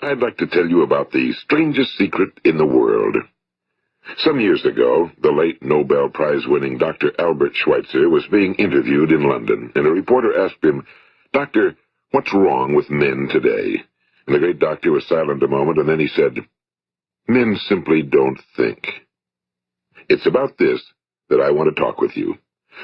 I'd like to tell you about the strangest secret in the world. Some years ago, the late Nobel Prize-winning Dr. Albert Schweitzer was being interviewed in London, and a reporter asked him, "Doctor, what's wrong with men today?" And the great doctor was silent a moment, and then he said, "Men simply don't think." It's about this that I want to talk with you.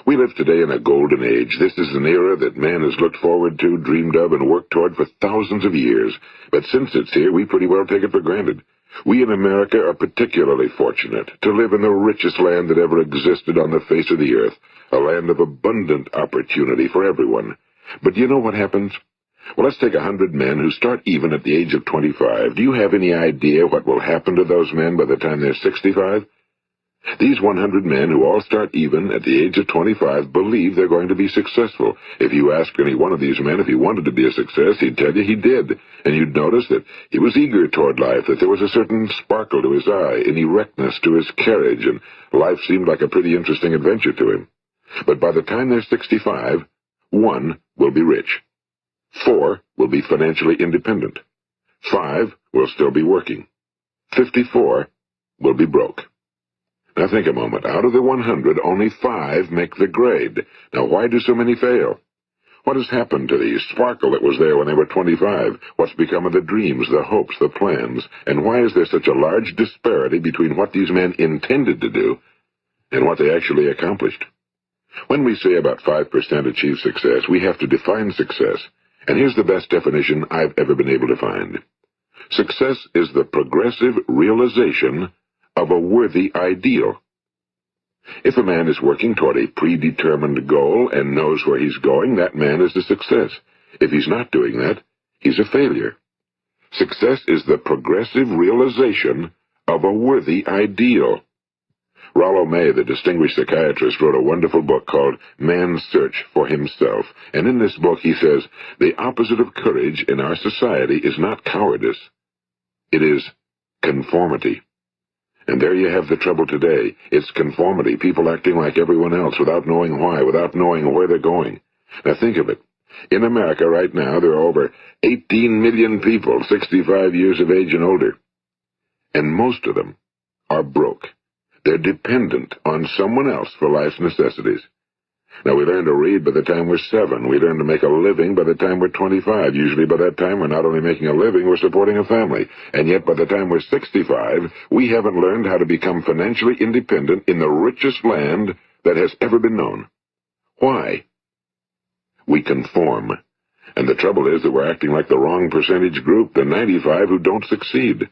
We live today in a golden age. This is an era that man has looked forward to, dreamed of, and worked toward for thousands of years. But since it's here, we pretty well take it for granted. We in America are particularly fortunate to live in the richest land that ever existed on the face of the earth, a land of abundant opportunity for everyone. But you know what happens? Well, let's take 100 men who start even at the age of 25. Do you have any idea what will happen to those men by the time they're 65? These 100 men who all start even at the age of 25 believe they're going to be successful. If you ask any one of these men if he wanted to be a success, he'd tell you he did. And you'd notice that he was eager toward life, that there was a certain sparkle to his eye, an erectness to his carriage, and life seemed like a pretty interesting adventure to him. But by the time they're 65, 1 will be rich. 4 will be financially independent. 5 will still be working. 54 will be broke. Now think a moment. Out of the 100, only 5 make the grade. Now why do so many fail? What has happened to the sparkle that was there when they were 25? What's become of the dreams, the hopes, the plans? And why is there such a large disparity between what these men intended to do and what they actually accomplished? When we say about 5% achieve success, we have to define success. And here's the best definition I've ever been able to find. Success is the progressive realization of a worthy ideal. If a man is working toward a predetermined goal and knows where he's going, that man is a success. If he's not doing that, he's a failure. Success is the progressive realization of a worthy ideal. Rollo May, the distinguished psychiatrist, wrote a wonderful book called Man's Search for Himself. And in this book he says, the opposite of courage in our society is not cowardice. It is conformity. And there you have the trouble today. It's conformity, people acting like everyone else without knowing why, without knowing where they're going. Now think of it. In America right now, there are over 18 million people 65 years of age and older. And most of them are broke. They're dependent on someone else for life's necessities. Now, we learn to read by the time we're 7. We learn to make a living by the time we're 25. Usually by that time, we're not only making a living, we're supporting a family. And yet by the time we're 65, we haven't learned how to become financially independent in the richest land that has ever been known. Why? We conform. And the trouble is that we're acting like the wrong percentage group, the 95 who don't succeed.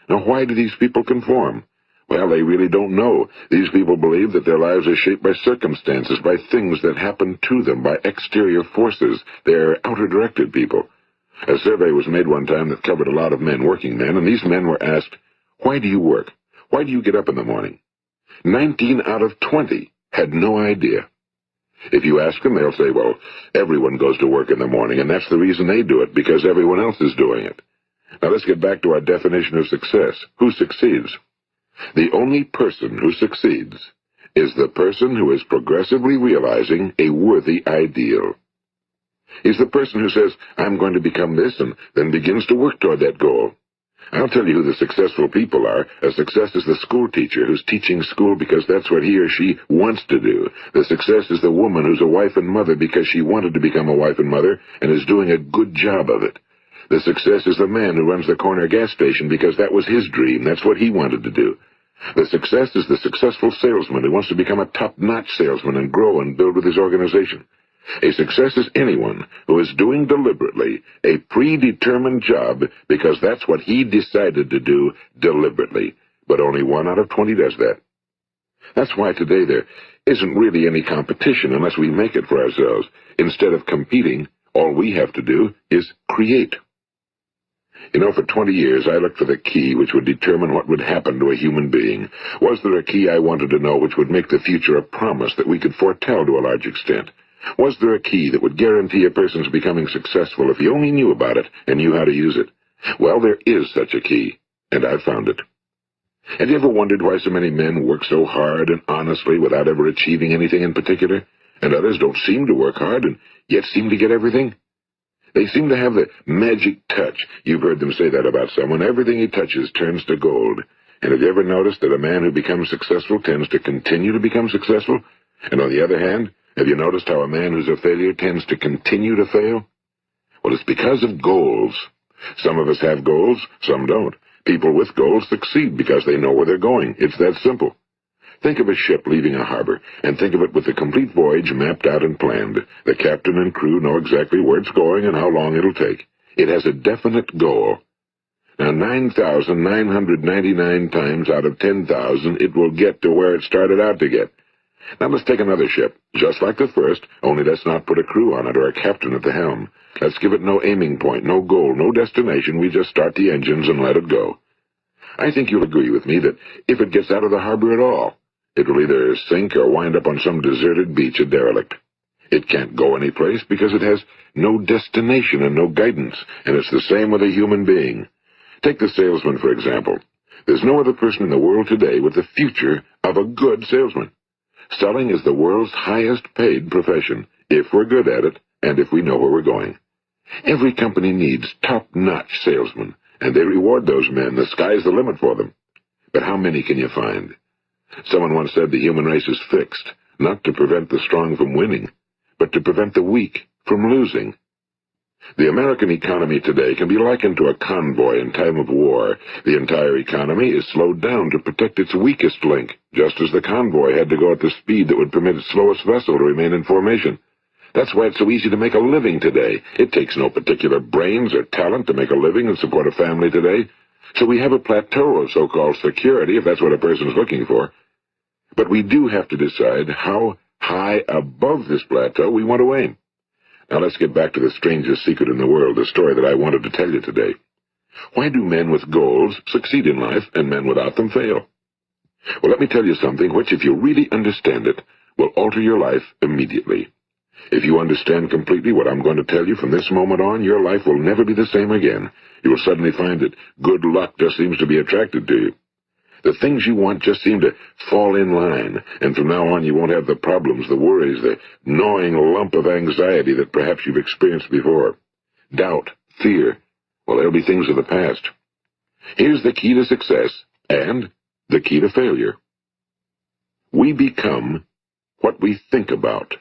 Now, why do these people conform? Well, they really don't know. These people believe that their lives are shaped by circumstances, by things that happen to them, by exterior forces. They're outer-directed people. A survey was made one time that covered a lot of men, working men, and these men were asked, "Why do you work? Why do you get up in the morning?" 19 out of 20 had no idea. If you ask them, they'll say, well, everyone goes to work in the morning, and that's the reason they do it, because everyone else is doing it. Now let's get back to our definition of success. Who succeeds? The only person who succeeds is the person who is progressively realizing a worthy ideal. He's the person who says, I'm going to become this, and then begins to work toward that goal. I'll tell you who the successful people are. A success is the school teacher who's teaching school because that's what he or she wants to do. The success is the woman who's a wife and mother because she wanted to become a wife and mother and is doing a good job of it. The success is the man who runs the corner gas station because that was his dream. That's what he wanted to do. The success is the successful salesman who wants to become a top-notch salesman and grow and build with his organization. A success is anyone who is doing deliberately a predetermined job because that's what he decided to do deliberately. But only 1 out of 20 does that. That's why today there isn't really any competition unless we make it for ourselves. Instead of competing, all we have to do is create. You know, for 20 years, I looked for the key which would determine what would happen to a human being. Was there a key I wanted to know which would make the future a promise that we could foretell to a large extent? Was there a key that would guarantee a person's becoming successful if he only knew about it and knew how to use it? Well, there is such a key, and I've found it. Have you ever wondered why so many men work so hard and honestly without ever achieving anything in particular, and others don't seem to work hard and yet seem to get everything? They seem to have the magic touch. You've heard them say that about someone. Everything he touches turns to gold. And have you ever noticed that a man who becomes successful tends to continue to become successful? And on the other hand, have you noticed how a man who's a failure tends to continue to fail? Well, it's because of goals. Some of us have goals, some don't. People with goals succeed because they know where they're going. It's that simple. Think of a ship leaving a harbor, and think of it with the complete voyage mapped out and planned. The captain and crew know exactly where it's going and how long it'll take. It has a definite goal. Now, 9,999 times out of 10,000, it will get to where it started out to get. Now let's take another ship, just like the first, only let's not put a crew on it or a captain at the helm. Let's give it no aiming point, no goal, no destination. We just start the engines and let it go. I think you'll agree with me that if it gets out of the harbor at all, it will either sink or wind up on some deserted beach, a derelict. It can't go anyplace because it has no destination and no guidance, and it's the same with a human being. Take the salesman, for example. There's no other person in the world today with the future of a good salesman. Selling is the world's highest-paid profession, if we're good at it and if we know where we're going. Every company needs top-notch salesmen, and they reward those men. The sky's the limit for them. But how many can you find? Someone once said the human race is fixed, not to prevent the strong from winning, but to prevent the weak from losing. The American economy today can be likened to a convoy in time of war. The entire economy is slowed down to protect its weakest link, just as the convoy had to go at the speed that would permit its slowest vessel to remain in formation. That's why it's so easy to make a living today. It takes no particular brains or talent to make a living and support a family today. So we have a plateau of so-called security, if that's what a person's looking for. But we do have to decide how high above this plateau we want to aim. Now let's get back to the strangest secret in the world, the story that I wanted to tell you today. Why do men with goals succeed in life and men without them fail? Well, let me tell you something which, if you really understand it, will alter your life immediately. If you understand completely what I'm going to tell you from this moment on, your life will never be the same again. You will suddenly find that good luck just seems to be attracted to you. The things you want just seem to fall in line, and from now on you won't have the problems, the worries, the gnawing lump of anxiety that perhaps you've experienced before. Doubt, fear, well, they'll be things of the past. Here's the key to success and the key to failure. We become what we think about.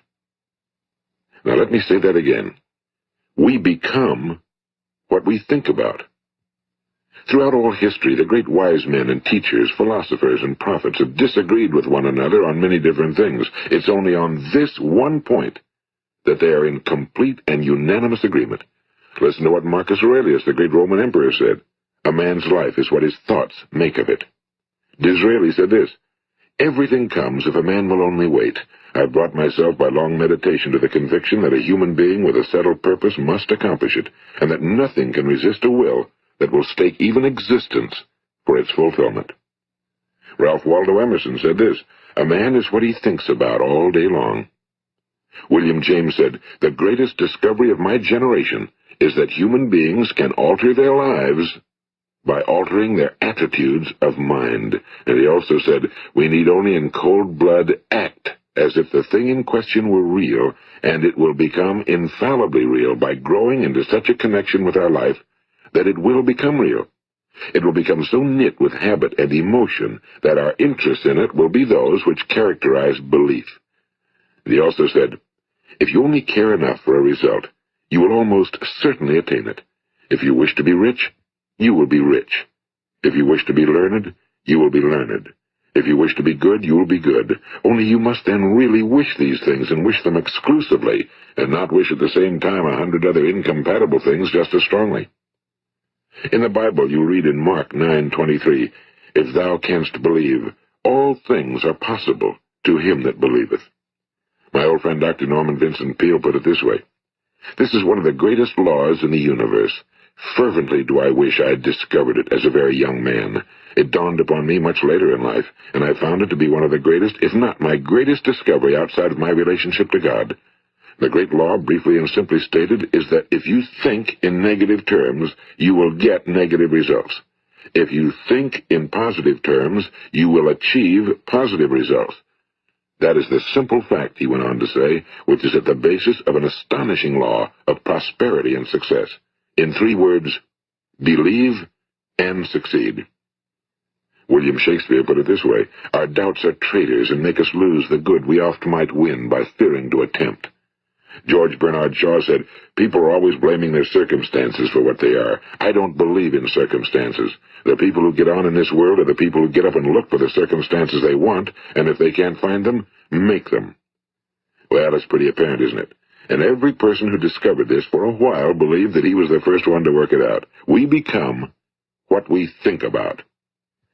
Now let me say that again. We become what we think about. Throughout all history, the great wise men and teachers, philosophers and prophets have disagreed with one another on many different things. It's only on this one point that they are in complete and unanimous agreement. Listen to what Marcus Aurelius, the great Roman emperor, said. A man's life is what his thoughts make of it. Disraeli said this, everything comes if a man will only wait. I've brought myself by long meditation to the conviction that a human being with a settled purpose must accomplish it, and that nothing can resist a will that will stake even existence for its fulfillment. Ralph Waldo Emerson said this, a man is what he thinks about all day long. William James said, the greatest discovery of my generation is that human beings can alter their lives by altering their attitudes of mind. And he also said, we need only in cold blood act as if the thing in question were real, and it will become infallibly real by growing into such a connection with our life that it will become real. It will become so knit with habit and emotion that our interest in it will be those which characterize belief. And he also said, if you only care enough for a result, you will almost certainly attain it. If you wish to be rich, you will be rich. If you wish to be learned, you will be learned. If you wish to be good, you will be good. Only you must then really wish these things, and wish them exclusively, and not wish at the same time 100 other incompatible things just as strongly. In the Bible you read in Mark 9:23, if thou canst believe, all things are possible to him that believeth. My old friend Dr. Norman Vincent Peale put it this way, this is one of the greatest laws in the universe. Fervently do I wish I had discovered it as a very young man. It dawned upon me much later in life, and I found it to be one of the greatest, if not my greatest discovery outside of my relationship to God. The great law, briefly and simply stated, is that if you think in negative terms, you will get negative results. If you think in positive terms, you will achieve positive results. That is the simple fact, he went on to say, which is at the basis of an astonishing law of prosperity and success. In 3 words, believe and succeed. William Shakespeare put it this way: our doubts are traitors and make us lose the good we oft might win by fearing to attempt. George Bernard Shaw said, people are always blaming their circumstances for what they are. I don't believe in circumstances. The people who get on in this world are the people who get up and look for the circumstances they want, and if they can't find them, make them. Well, it's pretty apparent, isn't it? And every person who discovered this for a while believed that he was the first one to work it out. We become what we think about.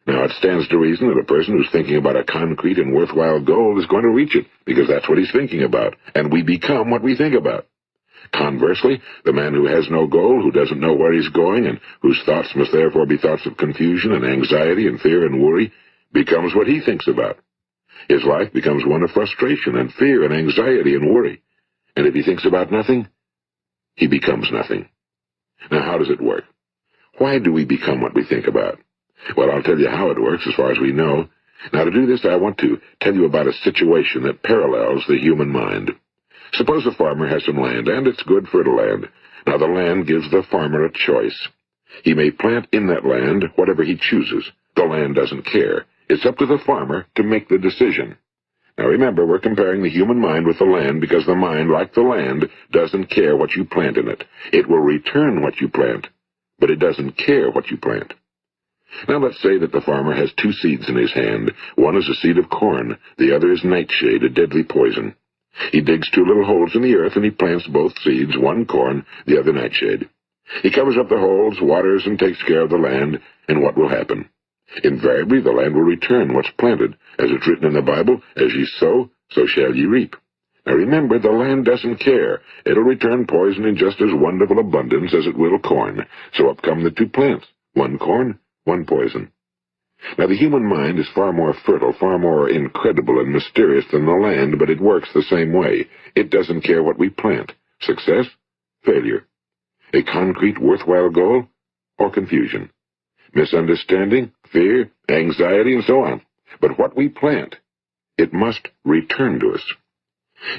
Now, it stands to reason that a person who's thinking about a concrete and worthwhile goal is going to reach it, because that's what he's thinking about, and we become what we think about. Conversely, the man who has no goal, who doesn't know where he's going, and whose thoughts must therefore be thoughts of confusion and anxiety and fear and worry, becomes what he thinks about. His life becomes one of frustration and fear and anxiety and worry. And if he thinks about nothing, he becomes nothing. Now, how does it work? Why do we become what we think about? Well, I'll tell you how it works as far as we know. Now, to do this, I want to tell you about a situation that parallels the human mind. Suppose a farmer has some land, and it's good fertile land. Now, the land gives the farmer a choice. He may plant in that land whatever he chooses. The land doesn't care. It's up to the farmer to make the decision. Now, remember, we're comparing the human mind with the land because the mind, like the land, doesn't care what you plant in it. It will return what you plant, but it doesn't care what you plant. Now, let's say that the farmer has 2 seeds in his hand. One is a seed of corn. The other is nightshade, a deadly poison. He digs 2 little holes in the earth, and he plants both seeds, one corn, the other nightshade. He covers up the holes, waters, and takes care of the land, and what will happen? Invariably, the land will return what's planted. As it's written in the Bible, as ye sow, so shall ye reap. Now remember, the land doesn't care. It'll return poison in just as wonderful abundance as it will corn. So up come the 2 plants, one corn, one poison. Now, the human mind is far more fertile, far more incredible and mysterious than the land, but it works the same way. It doesn't care what we plant. Success, failure. A concrete, worthwhile goal, or confusion. Misunderstanding, fear, anxiety, and so on. But what we plant, it must return to us.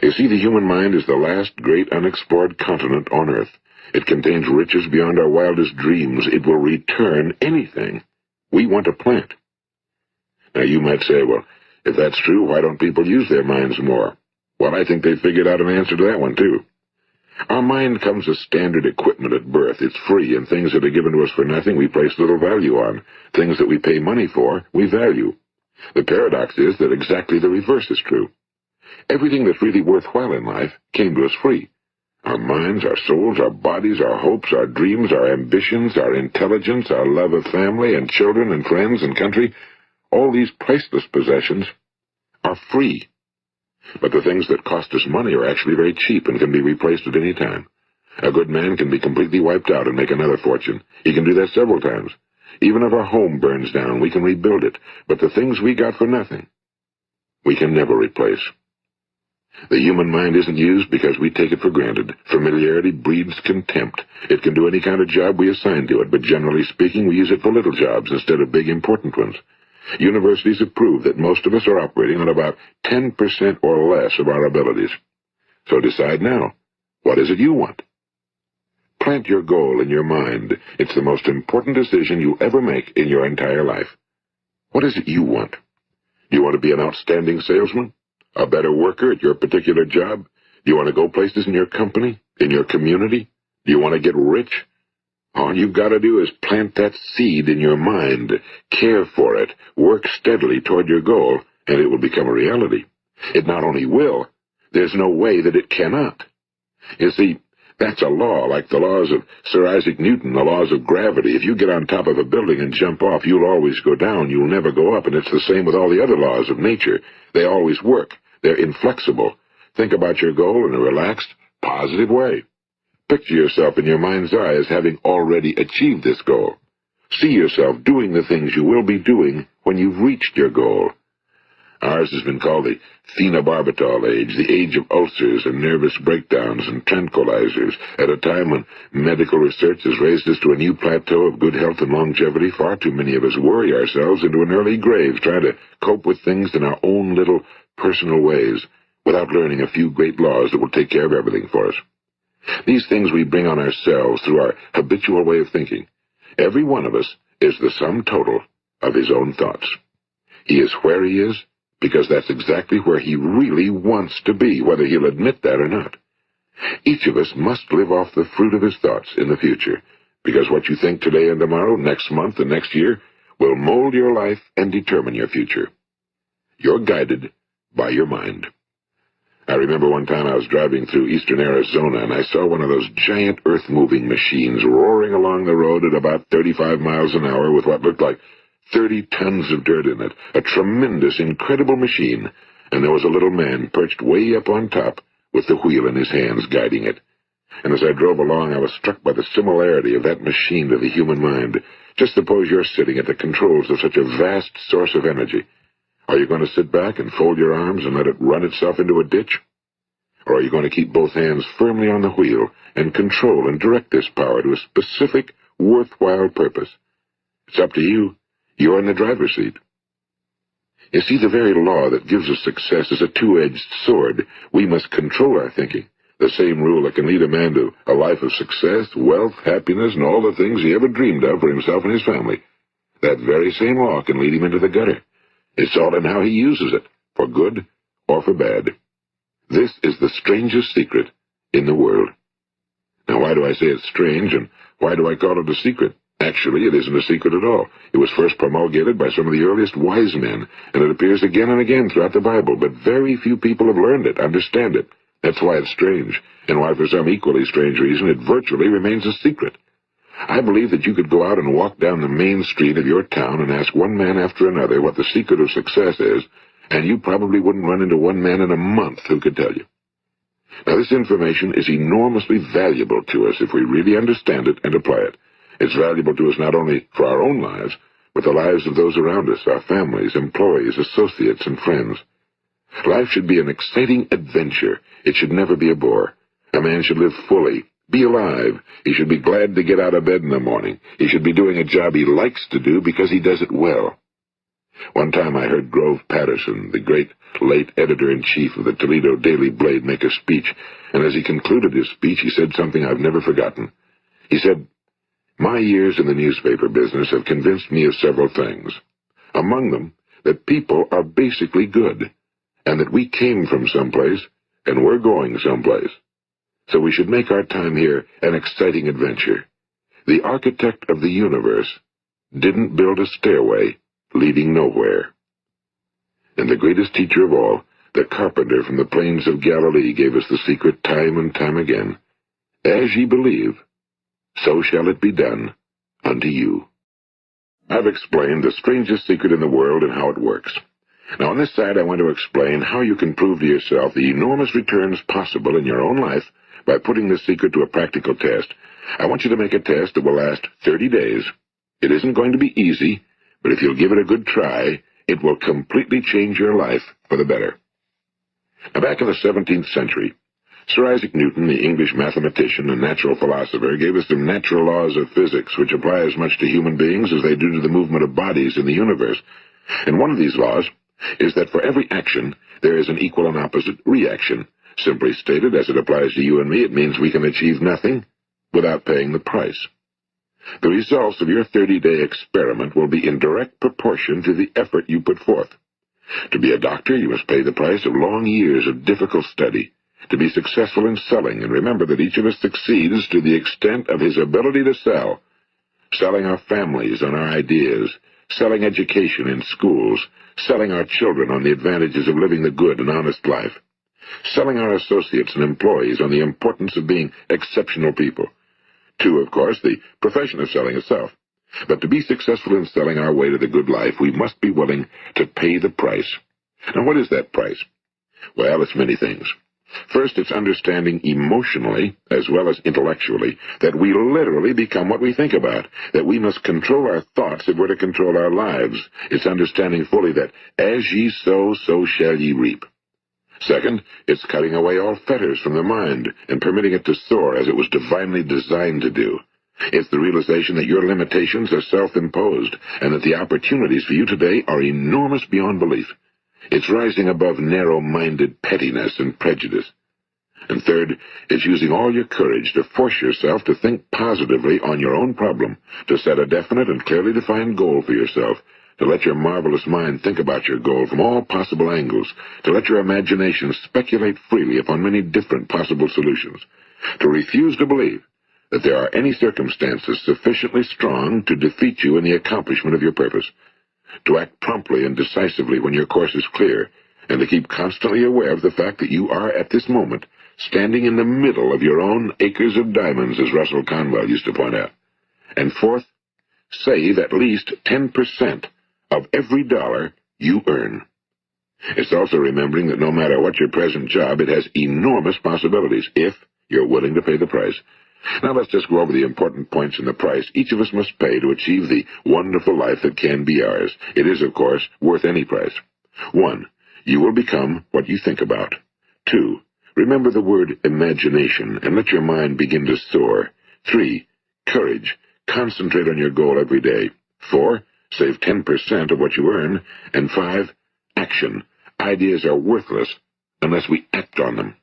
You see, the human mind is the last great unexplored continent on Earth. It contains riches beyond our wildest dreams. It will return anything we want to plant. Now, you might say, well, if that's true, why don't people use their minds more? Well, I think they figured out an answer to that one, too. Our mind comes as standard equipment at birth. It's free, and things that are given to us for nothing we place little value on. Things that we pay money for, we value. The paradox is that exactly the reverse is true. Everything that's really worthwhile in life came to us free. Our minds, our souls, our bodies, our hopes, our dreams, our ambitions, our intelligence, our love of family and children and friends and country, all these priceless possessions are free. But the things that cost us money are actually very cheap and can be replaced at any time. A good man can be completely wiped out and make another fortune. He can do that several times. Even if our home burns down, we can rebuild it. But the things we got for nothing, we can never replace. The human mind isn't used because we take it for granted. Familiarity breeds contempt. It can do any kind of job we assign to it, but generally speaking, we use it for little jobs instead of big, important ones. Universities have proved that most of us are operating on about 10% or less of our abilities. So decide now, what is it you want? Plant your goal in your mind. It's the most important decision you'll ever make in your entire life. What is it you want? Do you want to be an outstanding salesman? A better worker at your particular job? Do you want to go places in your company? In your community? Do you want to get rich? All you've got to do is plant that seed in your mind, care for it, work steadily toward your goal, and it will become a reality. It not only will, there's no way that it cannot. You see, that's a law, like the laws of Sir Isaac Newton, the laws of gravity. If you get on top of a building and jump off, you'll always go down, you'll never go up, and it's the same with all the other laws of nature. They always work. They're inflexible. Think about your goal in a relaxed, positive way. Picture yourself in your mind's eye as having already achieved this goal. See yourself doing the things you will be doing when you've reached your goal. Ours has been called the phenobarbital age, the age of ulcers and nervous breakdowns and tranquilizers, at a time when medical research has raised us to a new plateau of good health and longevity. Far too many of us worry ourselves into an early grave trying to cope with things in our own little personal ways without learning a few great laws that will take care of everything for us. These things we bring on ourselves through our habitual way of thinking. Every one of us is the sum total of his own thoughts. He is where he is because that's exactly where he really wants to be, whether he'll admit that or not. Each of us must live off the fruit of his thoughts in the future, because what you think today and tomorrow, next month and next year, will mold your life and determine your future. You're guided by your mind. I remember one time I was driving through eastern Arizona, and I saw one of those giant earth-moving machines roaring along the road at about 35 miles an hour with what looked like 30 tons of dirt in it. A tremendous, incredible machine, and there was a little man perched way up on top with the wheel in his hands guiding it. And as I drove along, I was struck by the similarity of that machine to the human mind. Just suppose you're sitting at the controls of such a vast source of energy. Are you going to sit back and fold your arms and let it run itself into a ditch? Or are you going to keep both hands firmly on the wheel and control and direct this power to a specific, worthwhile purpose? It's up to you. You're in the driver's seat. You see, the very law that gives us success is a two-edged sword. We must control our thinking. The same rule that can lead a man to a life of success, wealth, happiness, and all the things he ever dreamed of for himself and his family. That very same law can lead him into the gutter. It's all in how he uses it, for good or for bad. This is the strangest secret in the world. Now, why do I say it's strange, and why do I call it a secret? Actually, it isn't a secret at all. It was first promulgated by some of the earliest wise men, and it appears again and again throughout the Bible, but very few people have learned it, understand it. That's why it's strange, and why for some equally strange reason it virtually remains a secret. I believe that you could go out and walk down the main street of your town and ask one man after another what the secret of success is, and you probably wouldn't run into one man in a month who could tell you. Now, this information is enormously valuable to us if we really understand it and apply it. It's valuable to us not only for our own lives, but the lives of those around us, our families, employees, associates, and friends. Life should be an exciting adventure. It should never be a bore. A man should live fully, be alive. He should be glad to get out of bed in the morning. He should be doing a job he likes to do because he does it well. One time I heard Grove Patterson, the great late editor-in-chief of the Toledo Daily Blade, make a speech, and as he concluded his speech, he said something I've never forgotten. He said, "My years in the newspaper business have convinced me of several things. Among them, that people are basically good, and that we came from someplace, and we're going someplace. So we should make our time here an exciting adventure. The architect of the universe didn't build a stairway leading nowhere." And the greatest teacher of all, the carpenter from the plains of Galilee, gave us the secret time and time again. As ye believe, so shall it be done unto you. I've explained the strangest secret in the world and how it works. Now, on this side, I want to explain how you can prove to yourself the enormous returns possible in your own life by putting this secret to a practical test. I want you to make a test that will last 30 days. It isn't going to be easy, but if you'll give it a good try, it will completely change your life for the better. Now, back in the 17th century, Sir Isaac Newton, the English mathematician and natural philosopher, gave us some natural laws of physics which apply as much to human beings as they do to the movement of bodies in the universe. And one of these laws is that for every action, there is an equal and opposite reaction. Simply stated, as it applies to you and me, it means we can achieve nothing without paying the price. The results of your 30-day experiment will be in direct proportion to the effort you put forth. To be a doctor, you must pay the price of long years of difficult study. To be successful in selling, and remember that each of us succeeds to the extent of his ability to sell. Selling our families on our ideas, selling education in schools, selling our children on the advantages of living the good and honest life, selling our associates and employees on the importance of being exceptional people. To, of course, the profession of selling itself. But to be successful in selling our way to the good life, we must be willing to pay the price. Now, what is that price? Well, it's many things. First, it's understanding emotionally, as well as intellectually, that we literally become what we think about, that we must control our thoughts if we're to control our lives. It's understanding fully that, as ye sow, so shall ye reap. Second, it's cutting away all fetters from the mind and permitting it to soar as it was divinely designed to do. It's the realization that your limitations are self-imposed and that the opportunities for you today are enormous beyond belief. It's rising above narrow-minded pettiness and prejudice. And third, it's using all your courage to force yourself to think positively on your own problem, to set a definite and clearly defined goal for yourself, to let your marvelous mind think about your goal from all possible angles, to let your imagination speculate freely upon many different possible solutions, to refuse to believe that there are any circumstances sufficiently strong to defeat you in the accomplishment of your purpose, to act promptly and decisively when your course is clear, and to keep constantly aware of the fact that you are, at this moment, standing in the middle of your own acres of diamonds, as Russell Conwell used to point out. And fourth, save at least 10% of every dollar you earn. It's also remembering that no matter what your present job, it has enormous possibilities, if you're willing to pay the price. Now let's just go over the important points in the price each of us must pay to achieve the wonderful life that can be ours. It is, of course, worth any price. 1. You will become what you think about. 2. Remember the word imagination and let your mind begin to soar. 3. Courage. Concentrate on your goal every day. 4. Save 10% of what you earn. And 5. Action. Ideas are worthless unless we act on them.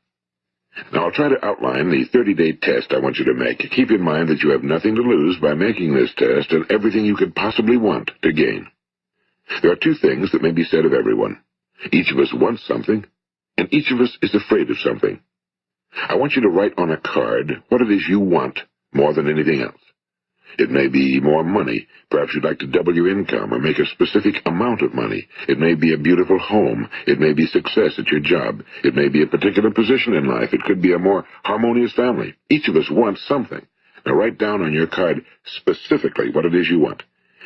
Now, I'll try to outline the 30-day test I want you to make. Keep in mind that you have nothing to lose by making this test and everything you could possibly want to gain. There are two things that may be said of everyone. Each of us wants something, and each of us is afraid of something. I want you to write on a card what it is you want more than anything else. It may be more money. Perhaps you'd like to double your income or make a specific amount of money. It may be a beautiful home. It may be success at your job. It may be a particular position in life. It could be a more harmonious family. Each of us wants something. Now write down on your card specifically what it is you want.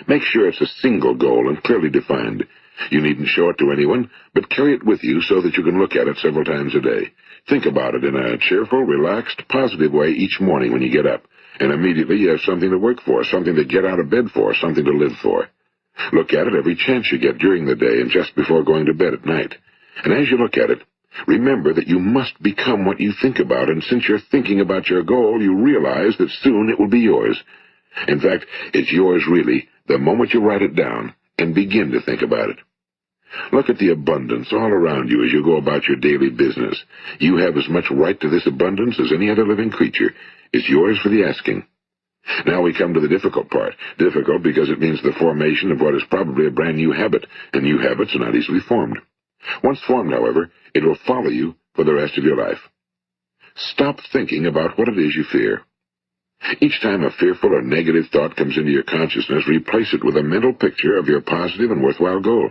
Make sure it's a single goal and clearly defined. You needn't show it to anyone, but carry it with you so that you can look at it several times a day. Think about it in a cheerful, relaxed, positive way each morning when you get up. And immediately you have something to work for, something to get out of bed for, something to live for. Look at it every chance you get during the day and just before going to bed at night. And as you look at it, remember that you must become what you think about, and since you're thinking about your goal, you realize that soon it will be yours. In fact, it's yours really the moment you write it down and begin to think about it. Look at the abundance all around you as you go about your daily business. You have as much right to this abundance as any other living creature. It's yours for the asking. Now we come to the difficult part. Difficult because it means the formation of what is probably a brand new habit, and new habits are not easily formed. Once formed, however, it will follow you for the rest of your life. Stop thinking about what it is you fear. Each time a fearful or negative thought comes into your consciousness, replace it with a mental picture of your positive and worthwhile goal.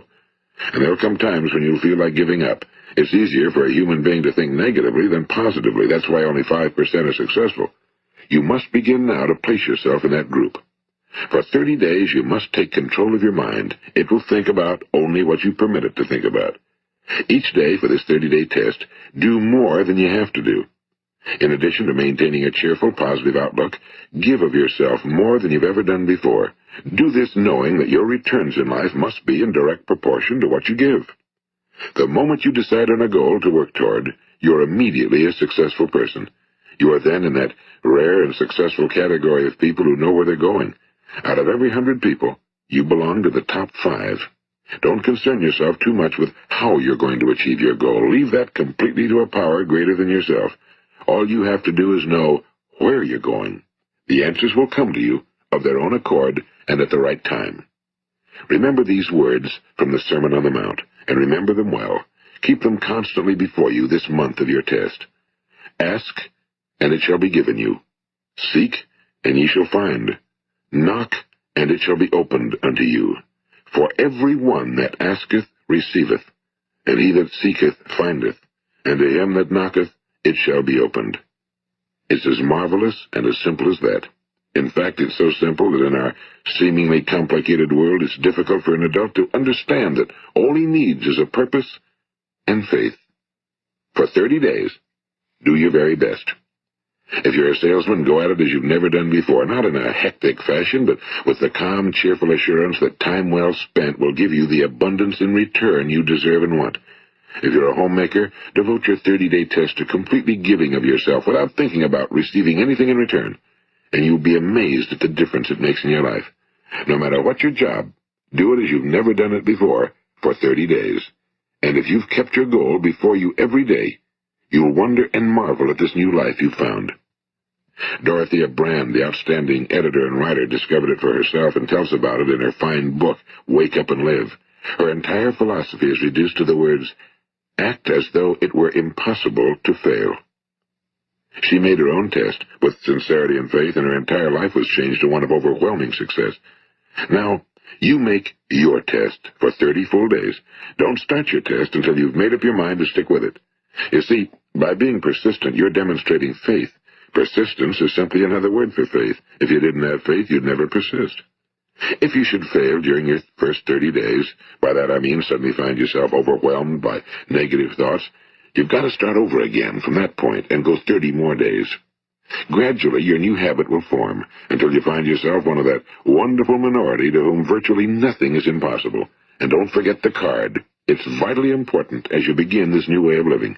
And there will come times when you'll feel like giving up. It's easier for a human being to think negatively than positively. That's why only 5% are successful. You must begin now to place yourself in that group. For 30 days, you must take control of your mind. It will think about only what you permit it to think about. Each day for this 30-day test, do more than you have to do. In addition to maintaining a cheerful, positive outlook, give of yourself more than you've ever done before. Do this knowing that your returns in life must be in direct proportion to what you give. The moment you decide on a goal to work toward, you're immediately a successful person. You are then in that rare and successful category of people who know where they're going. Out of every 100 people, you belong to the top 5. Don't concern yourself too much with how you're going to achieve your goal. Leave that completely to a power greater than yourself. All you have to do is know where you're going. The answers will come to you of their own accord and at the right time. Remember these words from the Sermon on the Mount, and remember them well. Keep them constantly before you this month of your test. Ask, and it shall be given you. Seek, and ye shall find. Knock, and it shall be opened unto you. For every one that asketh receiveth, and he that seeketh findeth, and to him that knocketh it shall be opened. It's as marvelous and as simple as that. In fact, it's so simple that in our seemingly complicated world, it's difficult for an adult to understand that all he needs is a purpose and faith. For 30 days, do your very best. If you're a salesman, go at it as you've never done before, not in a hectic fashion, but with the calm, cheerful assurance that time well spent will give you the abundance in return you deserve and want. If you're a homemaker, devote your 30-day test to completely giving of yourself without thinking about receiving anything in return, and you'll be amazed at the difference it makes in your life. No matter what your job, do it as you've never done it before for 30 days. And if you've kept your goal before you every day, you'll wonder and marvel at this new life you've found. Dorothea Brand, the outstanding editor and writer, discovered it for herself and tells about it in her fine book, Wake Up and Live. Her entire philosophy is reduced to the words, act as though it were impossible to fail. She made her own test with sincerity and faith, and her entire life was changed to one of overwhelming success. Now, you make your test for 30 full days. Don't start your test until you've made up your mind to stick with it. You see, by being persistent, you're demonstrating faith. Persistence is simply another word for faith. If you didn't have faith, you'd never persist. If you should fail during your first 30 days, by that I mean suddenly find yourself overwhelmed by negative thoughts, you've got to start over again from that point and go 30 more days. Gradually, your new habit will form until you find yourself one of that wonderful minority to whom virtually nothing is impossible. And don't forget the card. It's vitally important as you begin this new way of living.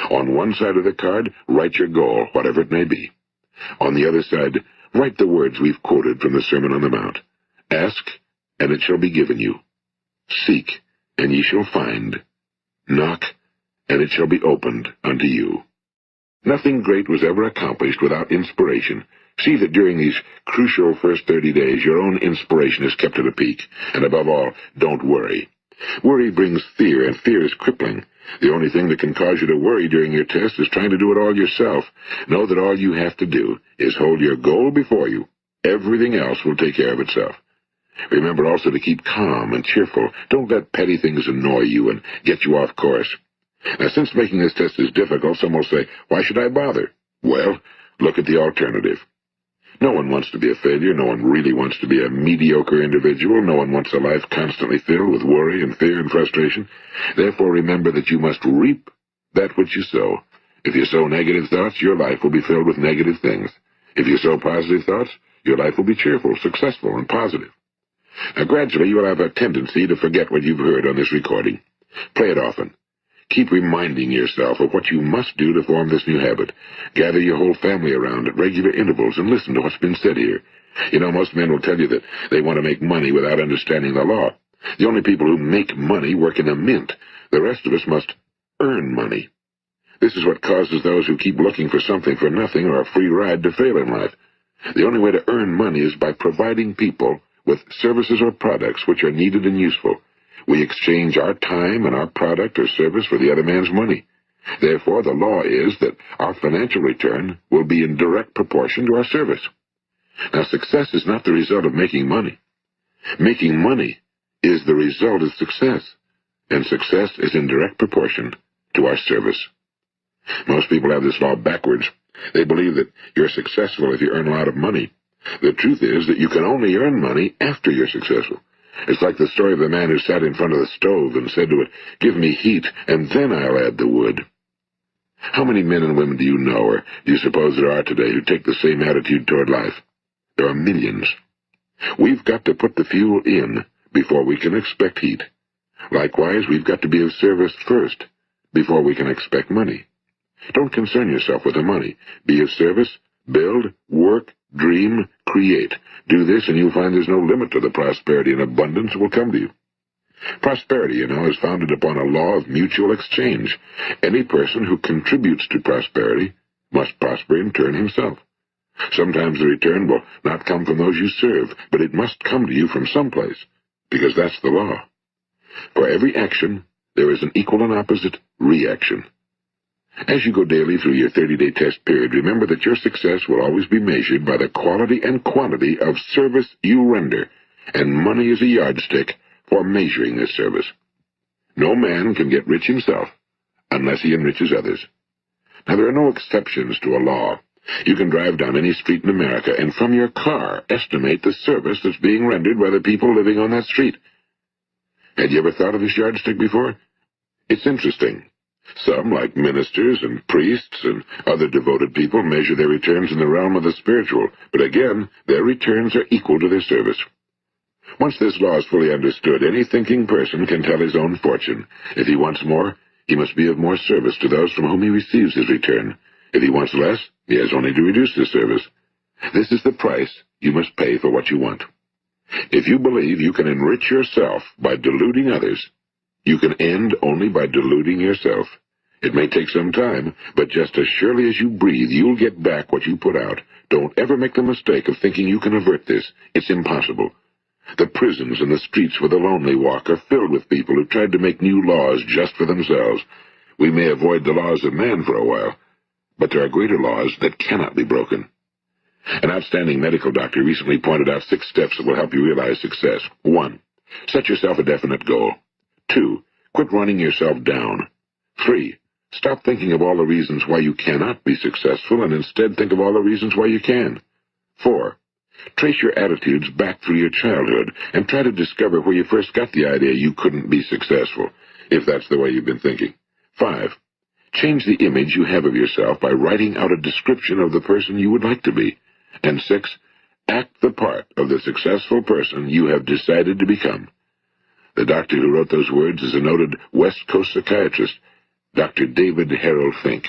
On one side of the card, write your goal, whatever it may be. On the other side, write the words we've quoted from the Sermon on the Mount. Ask, and it shall be given you. Seek, and ye shall find. Knock, and it shall be opened unto you. Nothing great was ever accomplished without inspiration. See that during these crucial first 30 days, your own inspiration is kept at a peak. And above all, don't worry. Worry brings fear, and fear is crippling. The only thing that can cause you to worry during your test is trying to do it all yourself. Know that all you have to do is hold your goal before you. Everything else will take care of itself. Remember also to keep calm and cheerful. Don't let petty things annoy you and get you off course. Now, since making this test is difficult, some will say, why should I bother? Well, look at the alternative. No one wants to be a failure. No one really wants to be a mediocre individual. No one wants a life constantly filled with worry and fear and frustration. Therefore, remember that you must reap that which you sow. If you sow negative thoughts, your life will be filled with negative things. If you sow positive thoughts, your life will be cheerful, successful, and positive. Now, gradually, you will have a tendency to forget what you've heard on this recording. Play it often. Keep reminding yourself of what you must do to form this new habit. Gather your whole family around at regular intervals and listen to what's been said here. You know, most men will tell you that they want to make money without understanding the law. The only people who make money work in a mint. The rest of us must earn money. This is what causes those who keep looking for something for nothing or a free ride to fail in life. The only way to earn money is by providing people with services or products which are needed and useful. We exchange our time and our product or service for the other man's money. Therefore, the law is that our financial return will be in direct proportion to our service. Now, success is not the result of making money. Making money is the result of success, and success is in direct proportion to our service. Most people have this law backwards. They believe that you're successful if you earn a lot of money. The truth is that you can only earn money after you're successful. It's like the story of the man who sat in front of the stove and said to it, "Give me heat, and then I'll add the wood." How many men and women do you know, or do you suppose there are today, who take the same attitude toward life? There are millions. We've got to put the fuel in before we can expect heat. Likewise, we've got to be of service first before we can expect money. Don't concern yourself with the money. Be of service, build, work, dream, create. Do this, and you'll find there's no limit to the prosperity and abundance that will come to you. Prosperity, you know, is founded upon a law of mutual exchange. Any person who contributes to prosperity must prosper in turn himself. Sometimes the return will not come from those you serve, but it must come to you from someplace, because that's the law. For every action, there is an equal and opposite reaction. As you go daily through your 30-day test period, remember that your success will always be measured by the quality and quantity of service you render, and money is a yardstick for measuring this service. No man can get rich himself unless he enriches others. Now, there are no exceptions to a law. You can drive down any street in America and from your car estimate the service that's being rendered by the people living on that street. Had you ever thought of this yardstick before? It's interesting. Some, like ministers and priests and other devoted people, measure their returns in the realm of the spiritual, but again, their returns are equal to their service. Once this law is fully understood, any thinking person can tell his own fortune. If he wants more, he must be of more service to those from whom he receives his return. If he wants less, he has only to reduce his service. This is the price you must pay for what you want. If you believe you can enrich yourself by deluding others, You can end only by deluding yourself. It may take some time, but just as surely as you breathe, you'll get back what you put out. Don't ever make the mistake of thinking you can avert this. It's impossible. The prisons and the streets where the lonely walk are filled with people who've tried to make new laws just for themselves. We may avoid the laws of man for a while, but there are greater laws that cannot be broken. An outstanding medical doctor recently pointed out 6 steps that will help you realize success. 1. Set yourself a definite goal. 2. Quit running yourself down. 3. Stop thinking of all the reasons why you cannot be successful and instead think of all the reasons why you can. 4. Trace your attitudes back through your childhood and try to discover where you first got the idea you couldn't be successful, if that's the way you've been thinking. 5. Change the image you have of yourself by writing out a description of the person you would like to be. And 6. Act the part of the successful person you have decided to become. The doctor who wrote those words is a noted West Coast psychiatrist, Dr. David Harold Fink.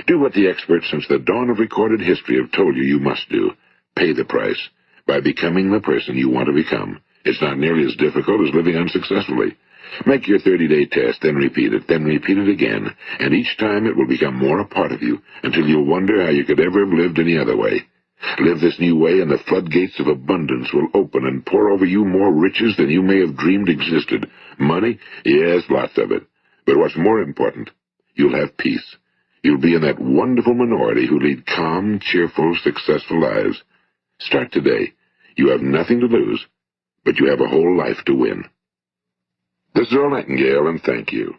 Do what the experts since the dawn of recorded history have told you must do. Pay the price by becoming the person you want to become. It's not nearly as difficult as living unsuccessfully. Make your 30-day test, then repeat it again, and each time it will become more a part of you, until you'll wonder how you could ever have lived any other way. Live this new way, and the floodgates of abundance will open and pour over you more riches than you may have dreamed existed. Money? Yes, lots of it. But what's more important, you'll have peace. You'll be in that wonderful minority who lead calm, cheerful, successful lives. Start today. You have nothing to lose, but you have a whole life to win. This is Earl Nightingale, and thank you.